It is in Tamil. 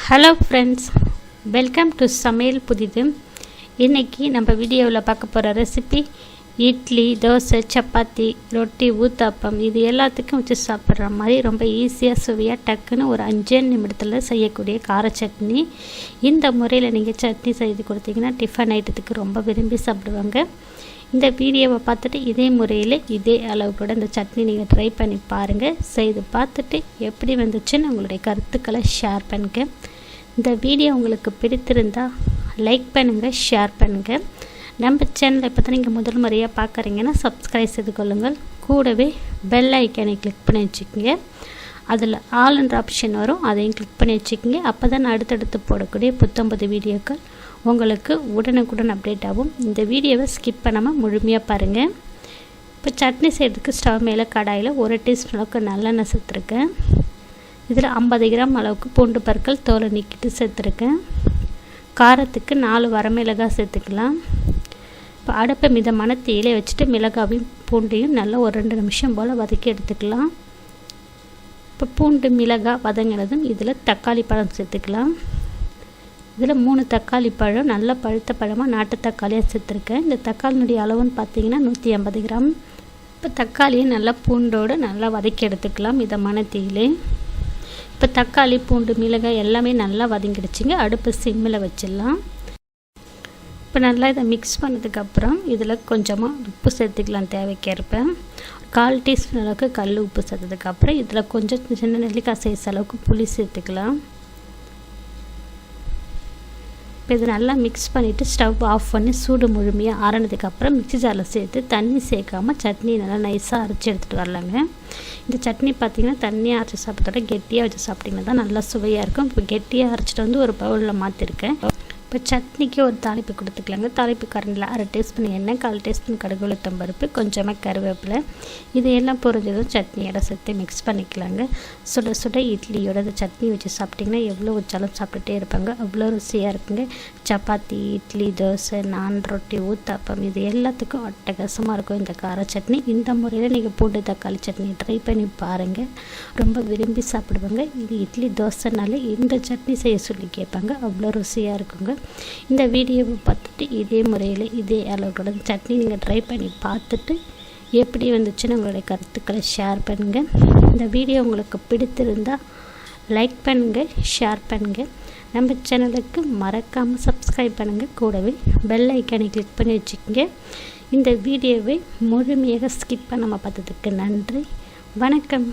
ஹலோ ஃப்ரெண்ட்ஸ், வெல்கம் டு சமையல் புதிது. இன்றைக்கி நம்ம வீடியோவில் பார்க்க போகிற ரெசிபி இட்லி, தோசை, சப்பாத்தி, ரொட்டி, ஊத்தாப்பம் இது எல்லாத்துக்கும் வச்சு சாப்பிட்ற மாதிரி ரொம்ப ஈஸியாக சுவையாக டக்குன்னு ஒரு 5 நிமிடத்தில் செய்யக்கூடிய கார சட்னி. இந்த முறையில் நீங்கள் சட்னி செய்து கொடுத்தீங்கன்னா டிஃபன் ஐட்டத்துக்கு ரொம்ப விரும்பி சாப்பிடுவாங்க. இந்த வீடியோவை பார்த்துட்டு இதே முறையில் இதே அளவுக்கூட இந்த சட்னி நீங்கள் ட்ரை பண்ணி பாருங்கள். செய்து பார்த்துட்டு எப்படி வந்துச்சுன்னு உங்களுடைய கருத்துக்களை ஷேர் பண்ணுங்கள். இந்த வீடியோ உங்களுக்கு பிடித்திருந்தால் லைக் பண்ணுங்கள், ஷேர் பண்ணுங்கள். நம்ம சேனலை இப்போ தான் நீங்கள் முதல் முறையாக பார்க்குறீங்கன்னா சப்ஸ்கிரைப் செய்து கொள்ளுங்கள். கூடவே பெல் ஐக்கானை கிளிக் பண்ணி வச்சுக்கோங்க. அதில் ஆல்ன்ற ஆப்ஷன் வரும், அதையும் கிளிக் பண்ணி வச்சுக்கோங்க. அப்போ தான் அடுத்தடுத்து போடக்கூடிய 19 வீடியோக்கள் உங்களுக்கு உடனுக்குடன் அப்டேட் ஆகும். இந்த வீடியோவை ஸ்கிப் பண்ணாமல் முழுமையாக பாருங்கள். இப்போ சட்னி செய்கிறதுக்கு ஸ்டவ் மேலே கடாயில் 1 டீஸ்பூன் அளவுக்கு நல்லெண்ணெய் சேர்த்துருக்கேன். இதில் 50 கிராம் அளவுக்கு பூண்டு பற்கள் தோலை நீக்கிட்டு சேர்த்துருக்கேன். காரத்துக்கு 4 வரமிளகாய் சேர்த்துக்கலாம். இப்போ அடுப்பை மிதமான தீயிலே வச்சுட்டு மிளகாவையும் பூண்டையும் நல்லா ஒரு 2 நிமிஷம் போல் வதக்கி எடுத்துக்கலாம். இப்போ பூண்டு மிளகாய் வதங்கினதும் இதில் தக்காளி பழம் சேர்த்துக்கலாம். இதில் 3 தக்காளி பழம் நல்ல பழுத்த பழமாக நாட்டு தக்காளியாக சேர்த்துருக்கேன். இந்த தக்காளினுடைய அளவுன்னு பார்த்தீங்கன்னா 150 கிராம். இப்போ தக்காளியை நல்லா பூண்டோடு நல்லா வதக்கி எடுத்துக்கலாம் மிதமான தீயிலே. இப்போ தக்காளி, பூண்டு, மிளகாய் எல்லாமே நல்லா வதங்கிடுச்சிங்க. அடுப்பு சிம்மில் வச்சிடலாம். இப்போ நல்லா இதை மிக்ஸ் பண்ணதுக்கப்புறம் இதில் கொஞ்சமாக உப்பு சேர்த்துக்கலாம் தேவைக்கேற்ப. 1/4 டீஸ்பூன் அளவுக்கு கல் உப்பு சேர்த்ததுக்கப்புறம் இதில் கொஞ்சம் சின்ன நெல்லிக்காய் சைஸ் அளவுக்கு புளி சேர்த்துக்கலாம். இப்போ இது நல்லா மிக்ஸ் பண்ணிவிட்டு ஸ்டவ் ஆஃப் பண்ணி சூடு முழுமையாக ஆறினதுக்கப்புறம் மிக்ஸி ஜாரில் சேர்த்து தண்ணி சேர்க்காமல் சட்னி நல்லா நைஸாக அரைச்சி எடுத்துகிட்டு வரலாங்க. இந்த சட்னி பார்த்திங்கன்னா தண்ணியாக அரைச்சி சாப்பிட்றத கெட்டியாக வச்சு சாப்பிட்டிங்கன்னா தான் நல்லா சுவையாக இருக்கும். இப்போ கெட்டியாக அரைச்சிட்டு வந்து ஒரு பவுலில் மாற்றிருக்கேன். இப்போ சட்னிக்கு ஒரு தாளிப்பு கொடுத்துக்கலாங்க. தாளிப்பு கரண்டில் 1/2 டீஸ்பூன் எண்ணெய், 1/4 டீஸ்பூன் கடுகு, உளுத்தம் பருப்பு, கொஞ்சமாக கருவேப்பிலை, இது எல்லாம் பொரிஞ்சதும் சட்னியோட சேர்த்து மிக்ஸ் பண்ணிக்கலாங்க. சுட சுட இட்லியோட இந்த சட்னி வச்சு சாப்பிட்டிங்கன்னா எவ்வளோ வச்சாலும் சாப்பிட்டுட்டே இருப்பாங்க, அவ்வளோ ருசியாக இருக்குங்க. சப்பாத்தி, இட்லி, தோசை, நான், ரொட்டி, ஊத்தாப்பம் இது எல்லாத்துக்கும் அட்டகாசமாக இருக்கும் இந்த கார சட்னி. இந்த முறையில் நீங்கள் பூண்டு தக்காளி சட்னி ட்ரை பண்ணி பாருங்கள், ரொம்ப விரும்பி சாப்பிடுவாங்க. இது இட்லி தோசைனாலே இந்த சட்னி செய்ய சொல்லி கேட்பாங்க, அவ்வளோ ருசியாக இருக்குங்க. இந்த வீடியோவை பார்த்துட்டு இதே முறையில் இதே அளவுகளோட சட்னி நீங்கள் ட்ரை பண்ணி பார்த்துட்டு எப்படி வந்துச்சுன்னு உங்களுடைய கருத்துக்களை ஷேர் பண்ணுங்கள். இந்த வீடியோ உங்களுக்கு பிடித்திருந்தால் லைக் பண்ணுங்கள், ஷேர் பண்ணுங்கள். நம்ம சேனலுக்கு மறக்காமல் சப்ஸ்கிரைப் பண்ணுங்கள். கூடவே பெல் ஐக்கானை கிளிக் பண்ணி வச்சுக்கோங்க. இந்த வீடியோவை முழுமையாக ஸ்கிப் பண்ணாமல் பார்த்ததுக்கு நன்றி. வணக்கம்.